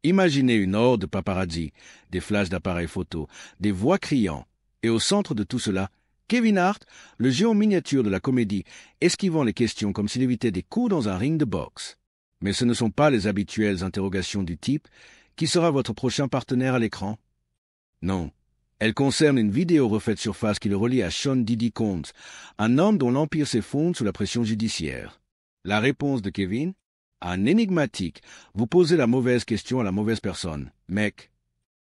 Imaginez une horde de paparazzi, des flashs d'appareils photo, des voix criant, et au centre de tout cela, Kevin Hart, le géant miniature de la comédie, esquivant les questions comme s'il évitait des coups dans un ring de boxe. Mais ce ne sont pas les habituelles interrogations du type « Qui sera votre prochain partenaire à l'écran ?» Non. Elles concernent une vidéo refaite surface qui le relie à Sean Diddy Combs, un homme dont l'empire s'effondre sous la pression judiciaire. La réponse de Kevin? Un énigmatique. Vous posez la mauvaise question à la mauvaise personne. Mec.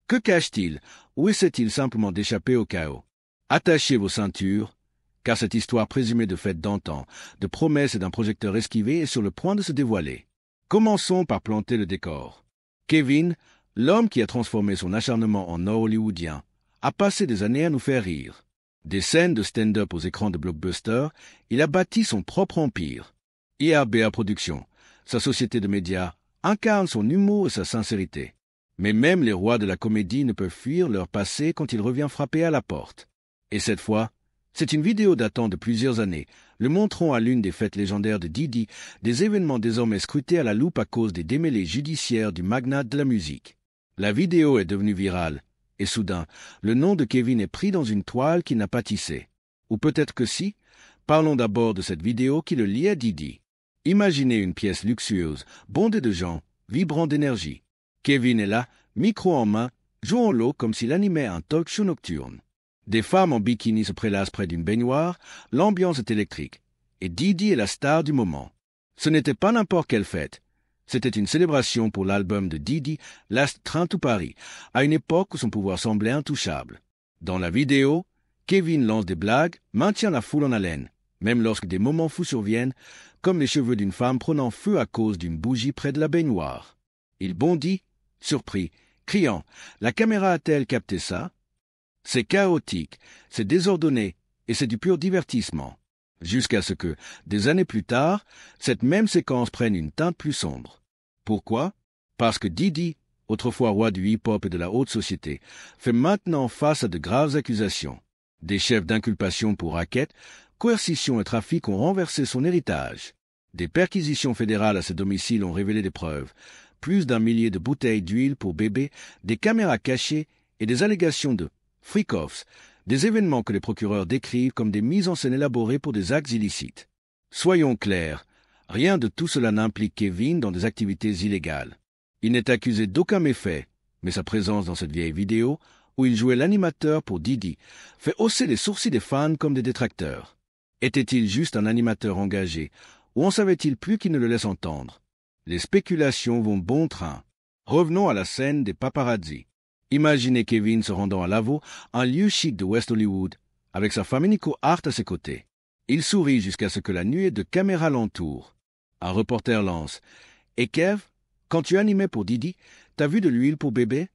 Que cache-t-il? Ou essaie-t-il simplement d'échapper au chaos? Attachez vos ceintures, car cette histoire présumée de fête d'antan, de promesses et d'un projecteur esquivé est sur le point de se dévoiler. Commençons par planter le décor. Kevin, l'homme qui a transformé son acharnement en or hollywoodien, a passé des années à nous faire rire. Des scènes de stand-up aux écrans de blockbuster, il a bâti son propre empire. IRBA Productions, sa société de médias, incarne son humour et sa sincérité. Mais même les rois de la comédie ne peuvent fuir leur passé quand il revient frapper à la porte. Et cette fois, c'est une vidéo datant de plusieurs années, le montrant à l'une des fêtes légendaires de Diddy, des événements désormais scrutés à la loupe à cause des démêlés judiciaires du magnat de la musique. La vidéo est devenue virale, et soudain, le nom de Kevin est pris dans une toile qu'il n'a pas tissée. Ou peut-être que si. Parlons d'abord de cette vidéo qui le lie à Diddy. Imaginez une pièce luxueuse, bondée de gens, vibrant d'énergie. Kevin est là, micro en main, jouant l'eau comme s'il animait un talk show nocturne. Des femmes en bikini se prélassent près d'une baignoire, l'ambiance est électrique, et Diddy est la star du moment. Ce n'était pas n'importe quelle fête, c'était une célébration pour l'album de Diddy, Last Train to Paris, à une époque où son pouvoir semblait intouchable. Dans la vidéo, Kevin lance des blagues, maintient la foule en haleine, même lorsque des moments fous surviennent, comme les cheveux d'une femme prenant feu à cause d'une bougie près de la baignoire. Il bondit, surpris, criant « La caméra a-t-elle capté ça ?» C'est chaotique, c'est désordonné, et c'est du pur divertissement. Jusqu'à ce que, des années plus tard, cette même séquence prenne une teinte plus sombre. Pourquoi? Parce que Diddy, autrefois roi du hip-hop et de la haute société, fait maintenant face à de graves accusations. Des chefs d'inculpation pour racket, coercition et trafic ont renversé son héritage. Des perquisitions fédérales à ses domiciles ont révélé des preuves. Plus d'1 millier de bouteilles d'huile pour bébé, des caméras cachées et des allégations de freak-offs, des événements que les procureurs décrivent comme des mises en scène élaborées pour des actes illicites. Soyons clairs, rien de tout cela n'implique Kevin dans des activités illégales. Il n'est accusé d'aucun méfait, mais sa présence dans cette vieille vidéo, où il jouait l'animateur pour Diddy, fait hausser les sourcils des fans comme des détracteurs. Était-il juste un animateur engagé, ou en savait-il plus qu'il ne le laisse entendre? Les spéculations vont bon train. Revenons à la scène des paparazzi. Imaginez Kevin se rendant à Lavaux, un lieu chic de West Hollywood, avec sa femme Nico Hart à ses côtés. Il sourit jusqu'à ce que la nuée de caméras l'entoure. Un reporter lance « Et Kev, quand tu animais pour Diddy, t'as vu de l'huile pour bébé ?»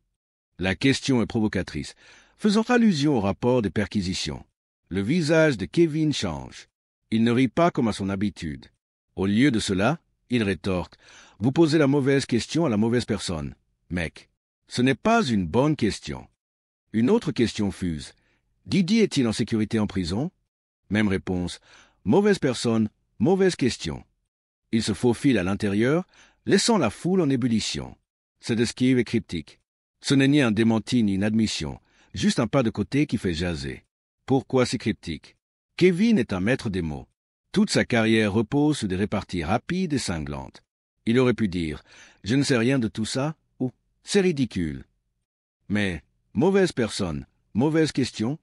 La question est provocatrice, faisant allusion au rapport des perquisitions. Le visage de Kevin change. Il ne rit pas comme à son habitude. Au lieu de cela, il rétorque « Vous posez la mauvaise question à la mauvaise personne, mec. » Ce n'est pas une bonne question. Une autre question fuse. Diddy est-il en sécurité en prison? Même réponse. Mauvaise personne, mauvaise question. Il se faufile à l'intérieur, laissant la foule en ébullition. Cette esquive est cryptique. Ce n'est ni un démenti ni une admission, juste un pas de côté qui fait jaser. Pourquoi c'est cryptique? Kevin est un maître des mots. Toute sa carrière repose sur des réparties rapides et cinglantes. Il aurait pu dire « Je ne sais rien de tout ça » ou « C'est ridicule ». Mais mauvaise personne, mauvaise question.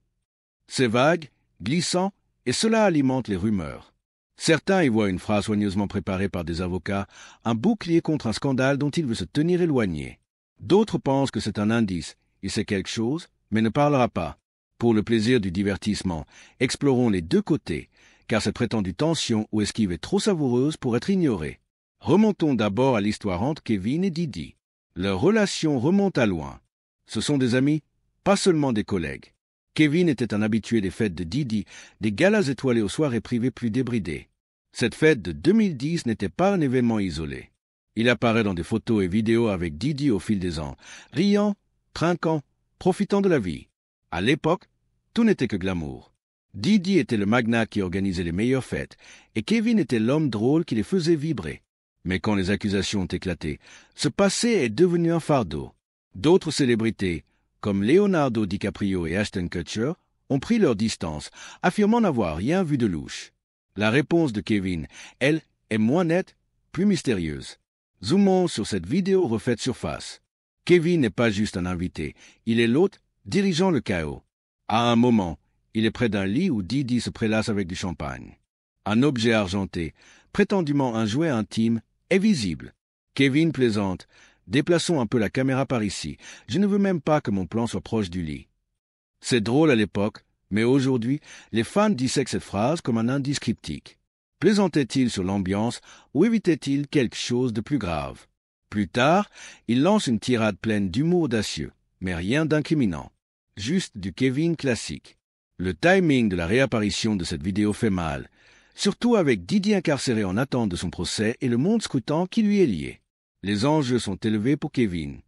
C'est vague, glissant, et cela alimente les rumeurs. Certains y voient une phrase soigneusement préparée par des avocats, un bouclier contre un scandale dont il veut se tenir éloigné. D'autres pensent que c'est un indice, il sait quelque chose, mais ne parlera pas. Pour le plaisir du divertissement, explorons les deux côtés, car cette prétendue tension ou esquive est trop savoureuse pour être ignorée. Remontons d'abord à l'histoire entre Kevin et Diddy. Leur relation remonte à loin. Ce sont des amis, pas seulement des collègues. Kevin était un habitué des fêtes de Diddy, des galas étoilés aux soirées privées plus débridées. Cette fête de 2010 n'était pas un événement isolé. Il apparaît dans des photos et vidéos avec Diddy au fil des ans, riant, trinquant, profitant de la vie. À l'époque, tout n'était que glamour. Diddy était le magnat qui organisait les meilleures fêtes, et Kevin était l'homme drôle qui les faisait vibrer. Mais quand les accusations ont éclaté, ce passé est devenu un fardeau. D'autres célébrités, comme Leonardo DiCaprio et Ashton Kutcher, ont pris leur distance, affirmant n'avoir rien vu de louche. La réponse de Kevin, elle, est moins nette, plus mystérieuse. Zoomons sur cette vidéo refaite surface. Kevin n'est pas juste un invité, il est l'hôte dirigeant le chaos. À un moment, il est près d'un lit où Didi se prélasse avec du champagne. Un objet argenté, prétendument un jouet intime, est visible. Kevin plaisante. Déplaçons un peu la caméra par ici. Je ne veux même pas que mon plan soit proche du lit. C'est drôle à l'époque, mais aujourd'hui, les fans dissèquent cette phrase comme un indice cryptique. Plaisantait-il sur l'ambiance ou évitait-il quelque chose de plus grave? Plus tard, il lance une tirade pleine d'humour audacieux, mais rien d'incriminant. Juste du Kevin classique. Le timing de la réapparition de cette vidéo fait mal, surtout avec Didi incarcéré en attente de son procès et le monde scrutant qui lui est lié. Les enjeux sont élevés pour Kevin.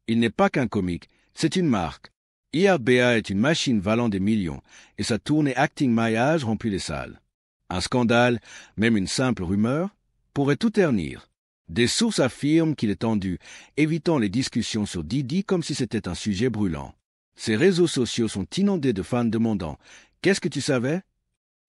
Il n'est pas qu'un comique, c'est une marque. IRBA est une machine valant des millions, et sa tournée Acting My Age remplit les salles. Un scandale, même une simple rumeur, pourrait tout ternir. Des sources affirment qu'il est tendu, évitant les discussions sur Didi comme si c'était un sujet brûlant. Ses réseaux sociaux sont inondés de fans demandant « Qu'est-ce que tu savais ?»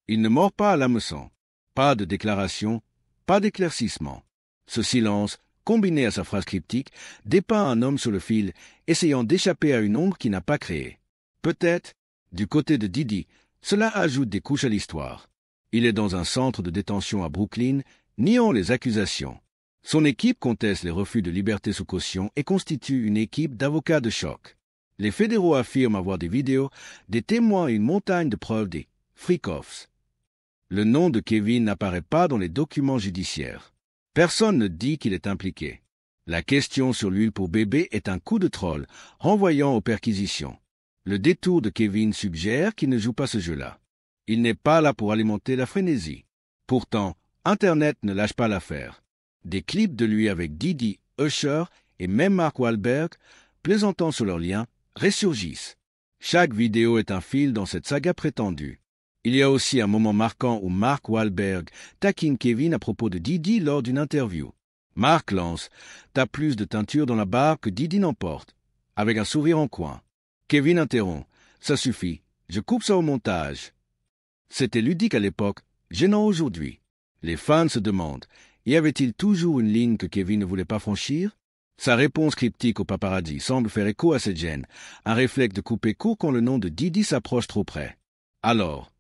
Il ne mord pas à l'hameçon. Pas de déclaration, pas d'éclaircissement. Ce silence, combiné à sa phrase cryptique, dépeint un homme sur le fil, essayant d'échapper à une ombre qu'il n'a pas créée. Peut-être, du côté de Didi, cela ajoute des couches à l'histoire. Il est dans un centre de détention à Brooklyn, niant les accusations. Son équipe conteste les refus de liberté sous caution et constitue une équipe d'avocats de choc. Les fédéraux affirment avoir des vidéos, des témoins et une montagne de preuves des freak-offs. Le nom de Kevin n'apparaît pas dans les documents judiciaires. Personne ne dit qu'il est impliqué. La question sur l'huile pour bébé est un coup de troll, renvoyant aux perquisitions. Le détour de Kevin suggère qu'il ne joue pas ce jeu-là. Il n'est pas là pour alimenter la frénésie. Pourtant, Internet ne lâche pas l'affaire. Des clips de lui avec Didi, Usher et même Mark Wahlberg, plaisantant sur leur lien, ressurgissent. Chaque vidéo est un fil dans cette saga prétendue. Il y a aussi un moment marquant où Mark Wahlberg taquine Kevin à propos de Didi lors d'une interview. Mark lance « T'as plus de teinture dans la barbe que Didi n'en porte », avec un sourire en coin. Kevin interrompt « Ça suffit, je coupe ça au montage ». C'était ludique à l'époque, gênant aujourd'hui. Les fans se demandent « Y avait-il toujours une ligne que Kevin ne voulait pas franchir ?» Sa réponse cryptique au paparazzi semble faire écho à cette gêne, un réflexe de couper court quand le nom de Didi s'approche trop près. Alors,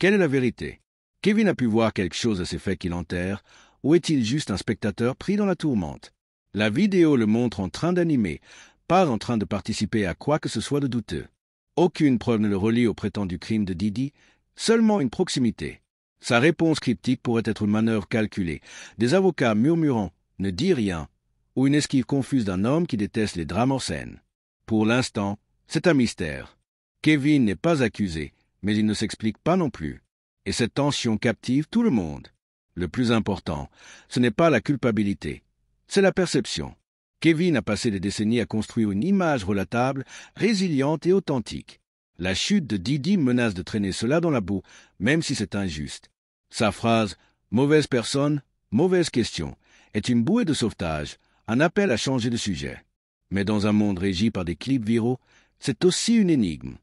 quelle est la vérité? Kevin a pu voir quelque chose à ces faits qui l'enterrent, ou est-il juste un spectateur pris dans la tourmente? La vidéo le montre en train d'animer, pas en train de participer à quoi que ce soit de douteux. Aucune preuve ne le relie au prétendu crime de Didi, seulement une proximité. Sa réponse cryptique pourrait être une manœuvre calculée, des avocats murmurant « ne dis rien » ou une esquive confuse d'un homme qui déteste les drames en scène. Pour l'instant, c'est un mystère. Kevin n'est pas accusé, mais il ne s'explique pas non plus. Et cette tension captive tout le monde. Le plus important, ce n'est pas la culpabilité, c'est la perception. Kevin a passé des décennies à construire une image relatable, résiliente et authentique. La chute de Didi menace de traîner cela dans la boue, même si c'est injuste. Sa phrase « mauvaise personne, mauvaise question » est une bouée de sauvetage, un appel à changer de sujet. Mais dans un monde régi par des clips viraux, c'est aussi une énigme.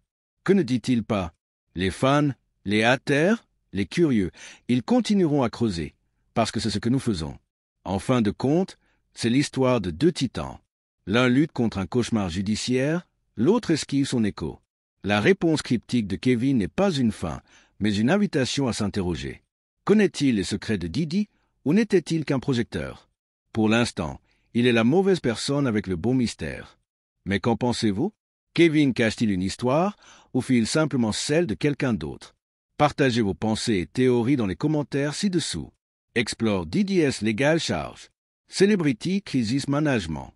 Que ne dit-il pas? Les fans, les haters, les curieux, ils continueront à creuser, parce que c'est ce que nous faisons. En fin de compte, c'est l'histoire de deux titans. L'un lutte contre un cauchemar judiciaire, l'autre esquive son écho. La réponse cryptique de Kevin n'est pas une fin, mais une invitation à s'interroger. Connaît-il les secrets de Didi, ou n'était-il qu'un projecteur? Pour l'instant, il est la mauvaise personne avec le bon mystère. Mais qu'en pensez-vous? Kevin cache-t-il une histoire, ou fait-il simplement celle de quelqu'un d'autre? Partagez vos pensées et théories dans les commentaires ci-dessous. Explore DDS Legal Charge. Celebrity Crisis Management.